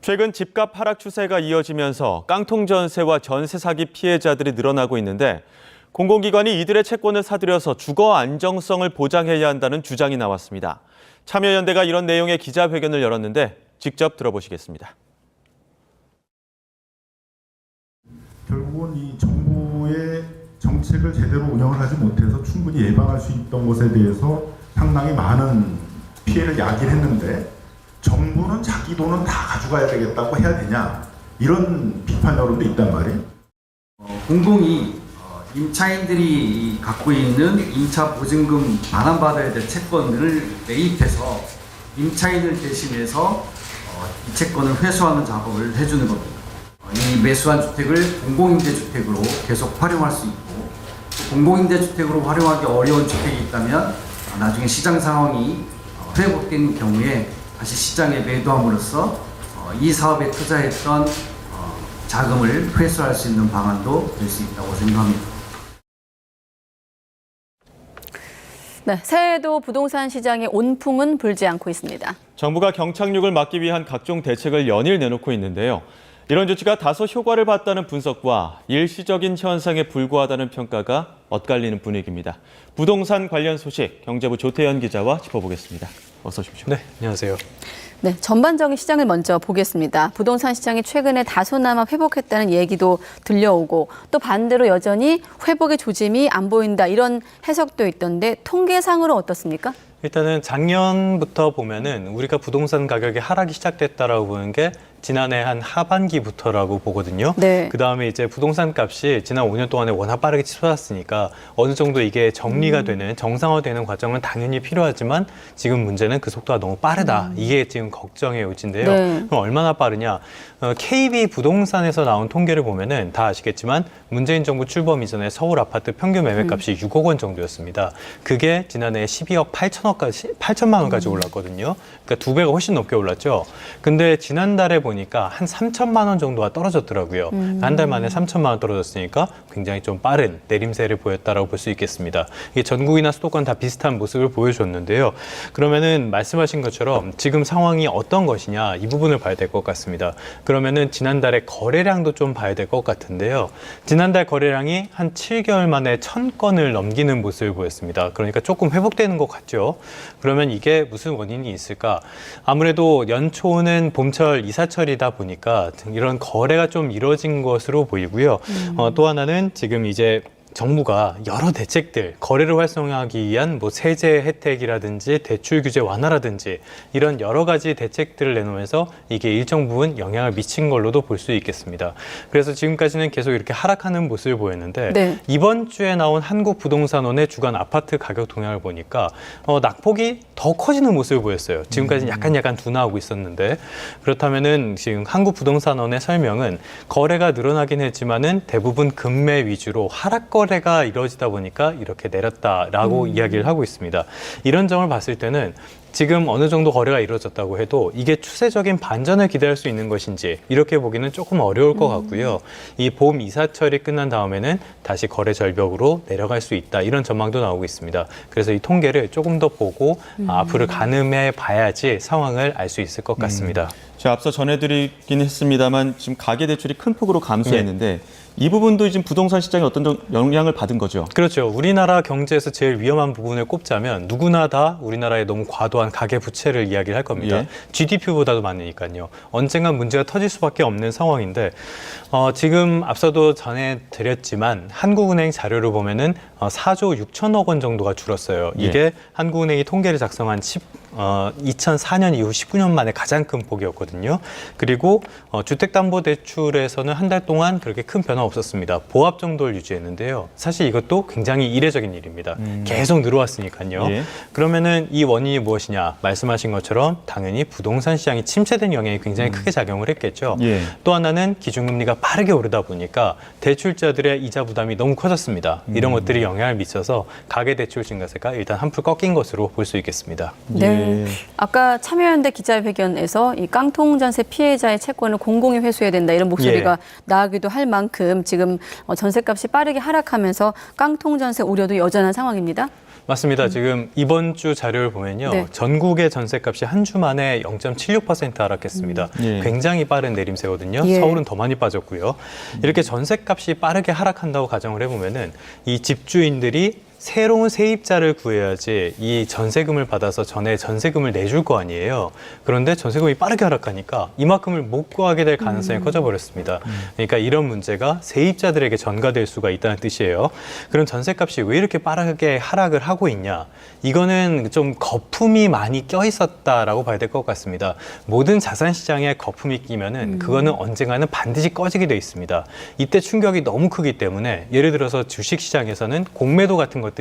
최근 집값 하락 추세가 이어지면서 깡통 전세와 전세 사기 피해자들이 늘어나고 있는데 공공기관이 이들의 채권을 사들여서 주거 안정성을 보장해야 한다는 주장이 나왔습니다. 참여연대가 이런 내용의 기자회견을 열었는데 직접 들어보시겠습니다. 결국은 이 정부의 정책을 제대로 운영을 하지 못해서 충분히 예방할 수 있던 것에 대해서 상당히 많은 피해를 야기했는데 정부는 자기 돈은 다 가져가야 되겠다고 해야 되냐 이런 비판 여론도 있단 말이에요. 공공이 임차인들이 갖고 있는 임차 보증금 반환받아야 될 채권을 매입해서 임차인을 대신해서 이 채권을 회수하는 작업을 해주는 겁니다. 이 매수한 주택을 공공임대주택으로 계속 활용할 수 있고 공공임대주택으로 활용하기 어려운 주택이 있다면 나중에 시장 상황이 회복된 경우에 다시 시장에 매도함으로써 이 사업에 투자했던 자금을 회수할 수 있는 방안도 될 수 있다고 생각합니다. 네, 새해에도 부동산 시장에 온풍은 불지 않고 있습니다. 정부가 경착륙을 막기 위한 각종 대책을 연일 내놓고 있는데요. 이런 조치가 다소 효과를 봤다는 분석과 일시적인 현상에 불과하다는 평가가 엇갈리는 분위기입니다. 부동산 관련 소식 경제부 조태현 기자와 짚어보겠습니다. 어서 오십시오. 네, 안녕하세요. 네, 전반적인 시장을 먼저 보겠습니다. 부동산 시장이 최근에 다소나마 회복했다는 얘기도 들려오고 또 반대로 여전히 회복의 조짐이 안 보인다 이런 해석도 있던데 통계상으로 어떻습니까? 일단은 작년부터 보면은 우리가 부동산 가격이 하락이 시작됐다라고 보는 게 지난해 한 하반기부터라고 보거든요. 네. 그다음에 이제 부동산 값이 지난 5년 동안에 워낙 빠르게 치솟았으니까 어느 정도 이게 정리가 되는 정상화되는 과정은 당연히 필요하지만 지금 문제는 그 속도가 너무 빠르다. 이게 지금 걱정의 요지인데요. 네. 그럼 얼마나 빠르냐? KB 부동산에서 나온 통계를 보면은 다 아시겠지만 문재인 정부 출범 이전에 서울 아파트 평균 매매값이 6억 원 정도였습니다. 그게 지난해 12억 8천만 원까지 올랐거든요. 그러니까 2배가 훨씬 넘게 올랐죠. 근데 지난달에 보니까 한 3천만 원 정도가 떨어졌더라고요. 한 달 만에 3천만 원 떨어졌으니까 굉장히 좀 빠른 내림세를 보였다라고 볼 수 있겠습니다. 이게 전국이나 수도권 다 비슷한 모습을 보여줬는데요. 그러면은 말씀하신 것처럼 지금 상황이 어떤 것이냐 이 부분을 봐야 될 것 같습니다. 그러면은 지난달에 거래량도 좀 봐야 될 것 같은데요. 지난달 거래량이 한 7개월 만에 1,000건을 넘기는 모습을 보였습니다. 그러니까 조금 회복되는 것 같죠. 그러면 이게 무슨 원인이 있을까? 아무래도 연초는 봄철 이사철이다 보니까 이런 거래가 좀 이루어진 것으로 보이고요. 또 하나는 지금 이제 정부가 여러 대책들, 거래를 활성화하기 위한 뭐 세제 혜택이라든지 대출 규제 완화라든지 이런 여러 가지 대책들을 내놓으면서 이게 일정 부분 영향을 미친 걸로도 볼 수 있겠습니다. 그래서 지금까지는 계속 이렇게 하락하는 모습을 보였는데 네. 이번 주에 나온 한국부동산원의 주간 아파트 가격 동향을 보니까 낙폭이 더 커지는 모습을 보였어요. 지금까지는 약간 둔화하고 있었는데 그렇다면은 지금 한국부동산원의 설명은 거래가 늘어나긴 했지만은 대부분 금매 위주로 하락 거래가 이루어지다 보니까 이렇게 내렸다라고 이야기를 하고 있습니다. 이런 점을 봤을 때는 지금 어느 정도 거래가 이루어졌다고 해도 이게 추세적인 반전을 기대할 수 있는 것인지 이렇게 보기는 조금 어려울 것 같고요. 이 봄 이사철이 끝난 다음에는 다시 거래 절벽으로 내려갈 수 있다. 이런 전망도 나오고 있습니다. 그래서 이 통계를 조금 더 보고 앞으로 가늠해 봐야지 상황을 알 수 있을 것 같습니다. 제가 앞서 전해드리긴 했습니다만 지금 가계대출이 큰 폭으로 감소했는데 이 부분도 지금 부동산 시장에 어떤 영향을 받은 거죠? 그렇죠. 우리나라 경제에서 제일 위험한 부분을 꼽자면 누구나 다 우리나라의 너무 과도한 가계부채를 이야기를 할 겁니다. 예. GDP보다도 많으니까요. 언젠간 문제가 터질 수밖에 없는 상황인데 지금 앞서도 전해드렸지만 한국은행 자료를 보면은 4조 6천억 원 정도가 줄었어요. 이게 예. 한국은행이 통계를 작성한 2004년 이후 19년 만에 가장 큰 폭이었거든요. 그리고 주택담보대출에서는 한 달 동안 그렇게 큰 변화 없었습니다. 보합 정도를 유지했는데요. 사실 이것도 굉장히 이례적인 일입니다. 계속 늘어왔으니까요. 예. 그러면은 이 원인이 무엇이냐? 말씀하신 것처럼 당연히 부동산 시장이 침체된 영향이 굉장히 크게 작용을 했겠죠. 예. 또 하나는 기준금리가 빠르게 오르다 보니까 대출자들의 이자 부담이 너무 커졌습니다. 이런 것들이 영향을 미쳐서 가계대출 증가세가 일단 한풀 꺾인 것으로 볼 수 있겠습니다. 네. 아까 참여연대 기자회견에서 이 깡통 전세 피해자의 채권을 공공이 회수해야 된다 이런 목소리가 나오기도 할 만큼 지금 전세값이 빠르게 하락하면서 깡통 전세 우려도 여전한 상황입니다. 맞습니다. 지금 이번 주 자료를 보면요. 네. 전국의 전셋값이 한 주 만에 0.76% 하락했습니다. 예. 굉장히 빠른 내림세거든요. 예. 서울은 더 많이 빠졌고요. 이렇게 전셋값이 빠르게 하락한다고 가정을 해보면은 이 집주인들이 새로운 세입자를 구해야지 이 전세금을 받아서 전에 전세금을 내줄 거 아니에요. 그런데 전세금이 빠르게 하락하니까 이만큼을 못 구하게 될 가능성이 커져버렸습니다. 그러니까 이런 문제가 세입자들에게 전가될 수가 있다는 뜻이에요. 그럼 전세값이 왜 이렇게 빠르게 하락을 하고 있냐? 이거는 좀 거품이 많이 껴 있었다라고 봐야 될 것 같습니다. 모든 자산 시장에 거품이 끼면은 그거는 언젠가는 반드시 꺼지게 돼 있습니다. 이때 충격이 너무 크기 때문에 예를 들어서 주식 시장에서는 공매도 같은 것들이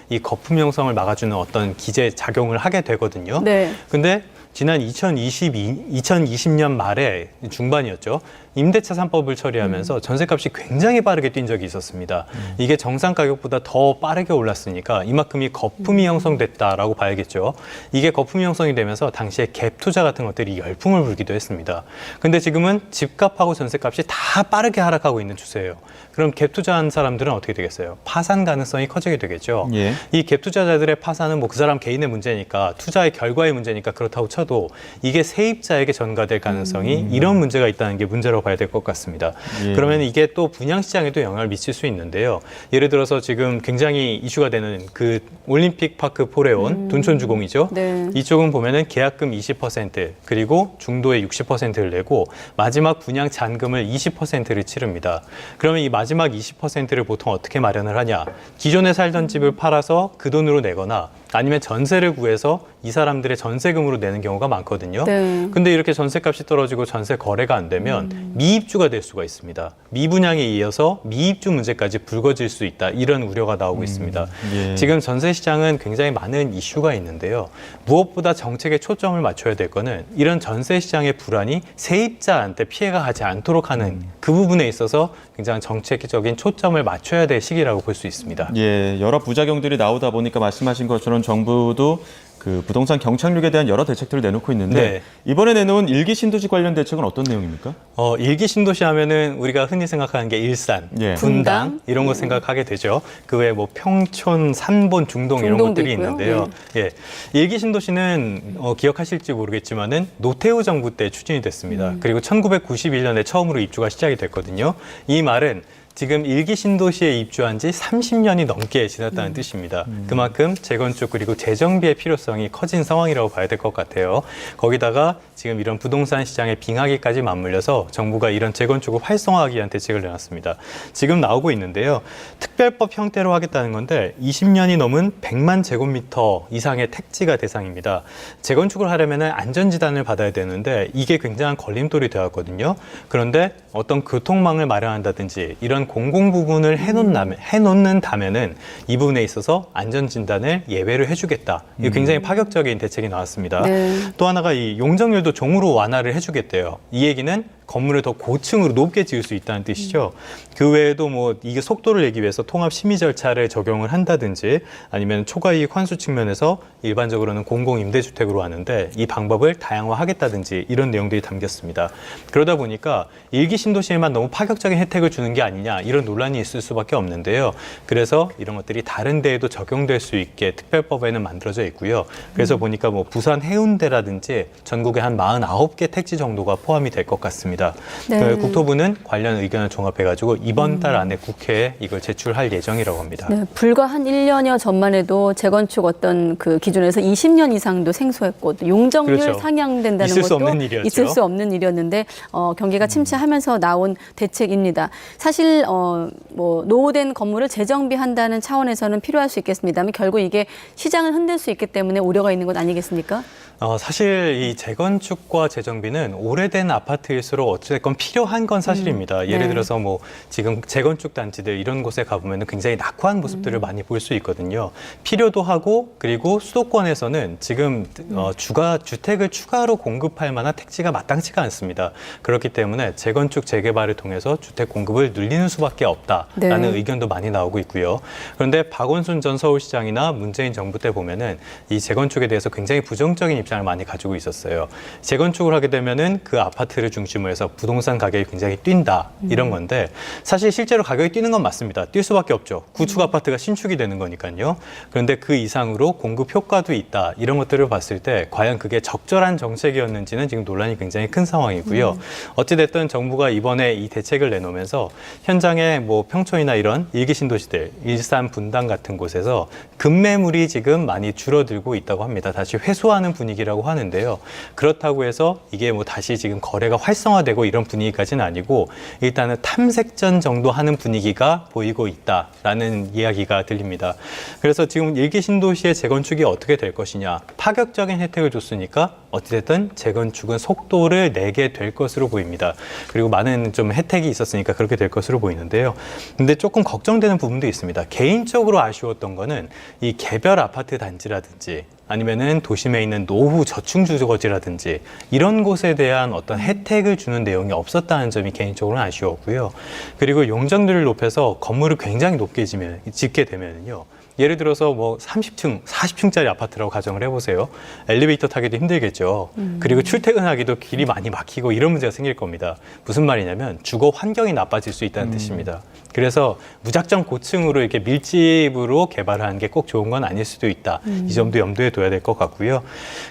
이 거품 형성을 막아주는 어떤 기제 작용을 하게 되거든요. 네. 근데 지난 2020년 말에 중반이었죠. 임대차 3법을 처리하면서 전세값이 굉장히 빠르게 뛴 적이 있었습니다. 이게 정상 가격보다 더 빠르게 올랐으니까 이만큼이 거품이 형성됐다라고 봐야겠죠. 이게 거품이 형성이 되면서 당시에 갭 투자 같은 것들이 열풍을 불기도 했습니다. 근데 지금은 집값하고 전세값이 다 빠르게 하락하고 있는 추세예요. 그럼 갭 투자한 사람들은 어떻게 되겠어요? 파산 가능성이 커지게 되겠죠. 예. 이 갭 투자자들의 파산은 뭐 그 사람 개인의 문제니까 투자의 결과의 문제니까 그렇다고 쳐도 이게 세입자에게 전가될 가능성이 이런 문제가 있다는 게 문제라고 봐야 될 것 같습니다. 예. 그러면 이게 또 분양시장에도 영향을 미칠 수 있는데요. 예를 들어서 지금 굉장히 이슈가 되는 그 올림픽 파크 포레온 둔촌주공이죠. 네. 이쪽은 보면은 계약금 20% 그리고 중도에 60%를 내고 마지막 분양 잔금을 20%를 치릅니다. 그러면 이 마지막 20%를 보통 어떻게 마련을 하냐? 기존에 살던 집을 팔아서 그 돈으로 내거나 아니면 전세를 구해서 이 사람들의 전세금으로 내는 경우가 많거든요. 네. 근데 이렇게 전세값이 떨어지고 전세 거래가 안 되면 미입주가 될 수가 있습니다. 미분양에 이어서 미입주 문제까지 불거질 수 있다. 이런 우려가 나오고 있습니다. 예. 지금 전세 시장은 굉장히 많은 이슈가 있는데요. 무엇보다 정책에 초점을 맞춰야 될 거는 이런 전세 시장의 불안이 세입자한테 피해가 가지 않도록 하는 그 부분에 있어서 굉장히 정책적인 초점을 맞춰야 될 시기라고 볼 수 있습니다. 예, 여러 부작용들이 나오다 보니까 말씀하신 것처럼 정부도 그 부동산 경착륙에 대한 여러 대책들을 내놓고 있는데 네. 이번에 내놓은 일기 신도시 관련 대책은 어떤 내용입니까? 일기 신도시 하면은 우리가 흔히 생각하는 게 일산, 예. 분당 이런 거 생각하게 되죠. 그 외에 뭐 평촌, 산본, 중동 이런 중동도 것들이 있고요. 있는데요. 예, 일기 신도시는 기억하실지 모르겠지만은 노태우 정부 때 추진이 됐습니다. 그리고 1991년에 처음으로 입주가 시작이 됐거든요. 이 말은 지금 일기 신도시에 입주한 지 30년이 넘게 지났다는 뜻입니다. 그만큼 재건축 그리고 재정비의 필요성이 커진 상황이라고 봐야 될 것 같아요. 거기다가 지금 이런 부동산 시장의 빙하기까지 맞물려서 정부가 이런 재건축을 활성화하기 위한 대책을 내놨습니다. 지금 나오고 있는데요. 특별법 형태로 하겠다는 건데 20년이 넘은 100만 제곱미터 이상의 택지가 대상입니다. 재건축을 하려면 안전지단을 받아야 되는데 이게 굉장한 걸림돌이 되었거든요. 그런데 어떤 교통망을 마련한다든지 이런 공공 부분을 해놓는다면은 이 부분에 있어서 안전진단을 예외를 해주겠다. 이거 굉장히 파격적인 대책이 나왔습니다. 네. 또 하나가 이 용적률도 종으로 완화를 해주겠대요. 이 얘기는 건물을 더 고층으로 높게 지을 수 있다는 뜻이죠. 그 외에도 뭐 이게 속도를 내기 위해서 통합 심의 절차를 적용을 한다든지 아니면 초과이익 환수 측면에서 일반적으로는 공공 임대주택으로 하는데 이 방법을 다양화하겠다든지 이런 내용들이 담겼습니다. 그러다 보니까 일기 신도시에만 너무 파격적인 혜택을 주는 게 아니냐 이런 논란이 있을 수밖에 없는데요. 그래서 이런 것들이 다른 데에도 적용될 수 있게 특별법에는 만들어져 있고요. 그래서 보니까 뭐 부산 해운대라든지 전국에 한 49개 택지 정도가 포함이 될 것 같습니다. 네. 국토부는 관련 의견을 종합해가지고 이번 달 안에 국회에 이걸 제출할 예정이라고 합니다. 네, 불과 한 1년여 전만 해도 재건축 어떤 그 기준에서 20년 이상도 생소했고 또 용적률 그렇죠. 상향된다는 있을 수 것도 없는 일이었죠. 있을 수 없는 일이었는데 경기가 침체하면서 나온 대책입니다. 사실 뭐 노후된 건물을 재정비한다는 차원에서는 필요할 수 있겠습니다만 결국 이게 시장을 흔들 수 있기 때문에 우려가 있는 것 아니겠습니까? 사실 이 재건축과 재정비는 오래된 아파트일수록 어찌됐건 필요한 건 사실입니다. 예를 네. 들어서 뭐 지금 재건축 단지들 이런 곳에 가보면 굉장히 낙후한 모습들을 많이 볼 수 있거든요. 필요도 하고 그리고 수도권에서는 지금 주택을 추가로 공급할 만한 택지가 마땅치가 않습니다. 그렇기 때문에 재건축 재개발을 통해서 주택 공급을 늘리는 수밖에 없다라는 네. 의견도 많이 나오고 있고요. 그런데 박원순 전 서울시장이나 문재인 정부 때 보면은 이 재건축에 대해서 굉장히 부정적인 입장을 많이 가지고 있었어요. 재건축을 하게 되면은 그 아파트를 중심으로 경우에서 부동산 가격이 굉장히 뛴다 이런 건데 사실 실제로 가격이 뛰는 건 맞습니다. 뛸 수밖에 없죠. 구축 아파트가 신축이 되는 거니까요. 그런데 그 이상으로 공급 효과도 있다 이런 것들을 봤을 때 과연 그게 적절한 정책이었는지는 지금 논란이 굉장히 큰 상황이고요. 어찌됐든 정부가 이번에 이 대책을 내놓으면서 현장에 뭐 평촌이나 이런 일기 신도시들, 일산 분당 같은 곳에서 급매물이 지금 많이 줄어들고 있다고 합니다. 다시 회수하는 분위기라고 하는데요. 그렇다고 해서 이게 뭐 다시 지금 거래가 활성화되고 이런 분위기까지는 아니고 일단은 탐색전 정도 하는 분위기가 보이고 있다라는 이야기가 들립니다. 그래서 지금 일기 신도시의 재건축이 어떻게 될 것이냐. 파격적인 혜택을 줬으니까 어찌됐든 재건축은 속도를 내게 될 것으로 보입니다. 그리고 많은 좀 혜택이 있었으니까 그렇게 될 것으로 보이는데요. 근데 조금 걱정되는 부분도 있습니다. 개인적으로 아쉬웠던 거는 이 개별 아파트 단지라든지 아니면은 도심에 있는 노후 저층 주거지라든지 이런 곳에 대한 어떤 혜택을 주는 내용이 없었다는 점이 개인적으로는 아쉬웠고요. 그리고 용적률을 높여서 건물을 굉장히 높게 짓게 되면요. 예를 들어서 뭐 30층, 40층짜리 아파트라고 가정을 해보세요. 엘리베이터 타기도 힘들겠죠. 그리고 출퇴근하기도 길이 많이 막히고 이런 문제가 생길 겁니다. 무슨 말이냐면 주거 환경이 나빠질 수 있다는 뜻입니다. 그래서 무작정 고층으로 이렇게 밀집으로 개발하는 게 꼭 좋은 건 아닐 수도 있다. 이 점도 염두에 둬야 될 것 같고요.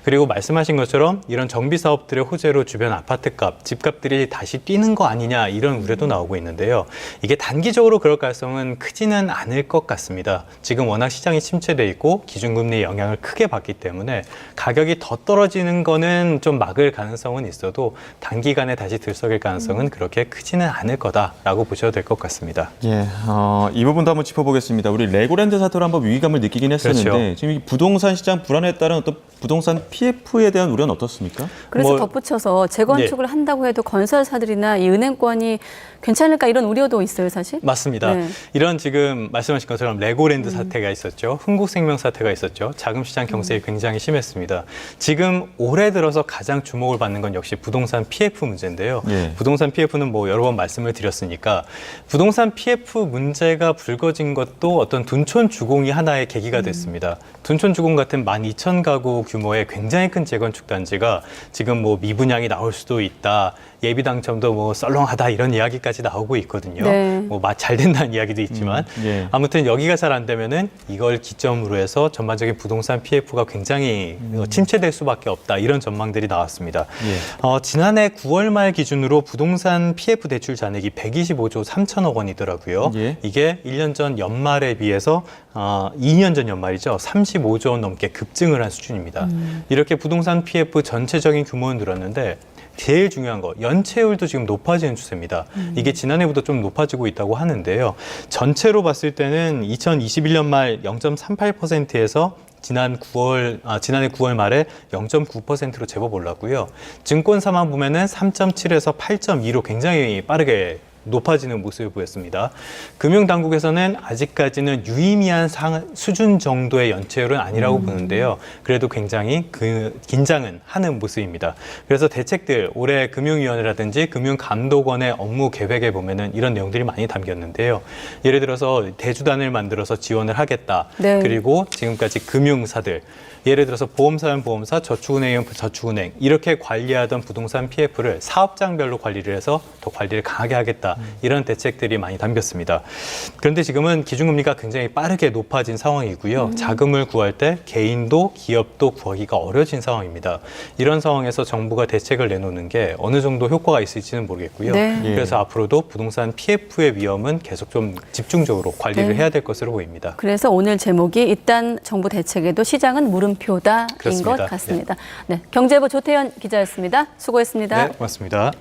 그리고 말씀하신 것처럼 이런 정비 사업들의 호재로 주변 아파트값, 집값들이 다시 뛰는 거 아니냐 이런 우려도 나오고 있는데요. 이게 단기적으로 그럴 가능성은 크지는 않을 것 같습니다. 지금 워낙 시장이 침체돼 있고 기준금리의 영향을 크게 받기 때문에 가격이 더 떨어지는 거는 좀 막을 가능성은 있어도 단기간에 다시 들썩일 가능성은 그렇게 크지는 않을 거다라고 보셔도 될 것 같습니다. 예, 이 부분도 한번 짚어보겠습니다. 우리 레고랜드 사태로 한번 위기감을 느끼긴 했었는데 그렇죠. 지금 이 부동산 시장 불안에 따른 어떤 부동산 PF에 대한 우려는 어떻습니까? 그래서 뭐- 덧붙여서 재건축을 한다고 해도 건설사들이나 이 은행권이 괜찮을까 이런 우려도 있어요, 사실? 맞습니다. 네. 이런 지금 말씀하신 것처럼 레고랜드 사태가 있었죠. 흥국생명 사태가 있었죠. 자금시장 경색이 굉장히 심했습니다. 지금 올해 들어서 가장 주목을 받는 건 역시 부동산 PF 문제인데요. 예. 부동산 PF는 뭐 여러 번 말씀을 드렸으니까 부동산 PF 문제가 불거진 것도 어떤 둔촌 주공이 하나의 계기가 됐습니다. 둔촌 주공 같은 12,000가구 규모의 굉장히 큰 재건축 단지가 지금 뭐 미분양이 나올 수도 있다. 예비 당첨도 뭐 썰렁하다 이런 이야기까지 나오고 있거든요. 네. 뭐 잘 된다는 이야기도 있지만 예. 아무튼 여기가 잘 안 되면은 이걸 기점으로 해서 전반적인 부동산 PF가 굉장히 침체될 수밖에 없다 이런 전망들이 나왔습니다. 예. 지난해 9월 말 기준으로 부동산 PF 대출 잔액이 125조 3천억 원이더라고요. 예. 이게 1년 전 연말에 비해서 2년 전 연말이죠. 35조 원 넘게 급증을 한 수준입니다. 이렇게 부동산 PF 전체적인 규모는 늘었는데 제일 중요한 거 연체율도 지금 높아지는 추세입니다. 이게 지난해보다 좀 높아지고 있다고 하는데요. 전체로 봤을 때는 2021년 말 0.38%에서 지난해 9월 말에 0.9%로 제법 올랐고요. 증권사만 보면은 3.7에서 8.2로 굉장히 빠르게 높아지는 모습을 보였습니다. 금융당국에서는 아직까지는 유의미한 수준 정도의 연체율은 아니라고 보는데요. 그래도 굉장히 긴장은 하는 모습입니다. 그래서 대책들, 올해 금융위원회라든지 금융감독원의 업무 계획에 보면은 이런 내용들이 많이 담겼는데요. 예를 들어서 대주단을 만들어서 지원을 하겠다. 네. 그리고 지금까지 금융사들, 예를 들어서 보험사는 보험사, 저축은행은 저축은행 이렇게 관리하던 부동산 PF를 사업장별로 관리를 해서 더 관리를 강하게 하겠다. 이런 대책들이 많이 담겼습니다. 그런데 지금은 기준금리가 굉장히 빠르게 높아진 상황이고요. 자금을 구할 때 개인도 기업도 구하기가 어려진 상황입니다. 이런 상황에서 정부가 대책을 내놓는 게 어느 정도 효과가 있을지는 모르겠고요. 네. 예. 그래서 앞으로도 부동산 PF의 위험은 계속 좀 집중적으로 관리를 네. 해야 될 것으로 보입니다. 그래서 오늘 제목이 일단 정부 대책에도 시장은 물음표다인 그렇습니다. 것 같습니다. 네, 경제부 조태현 기자였습니다. 수고했습니다. 네, 고맙습니다.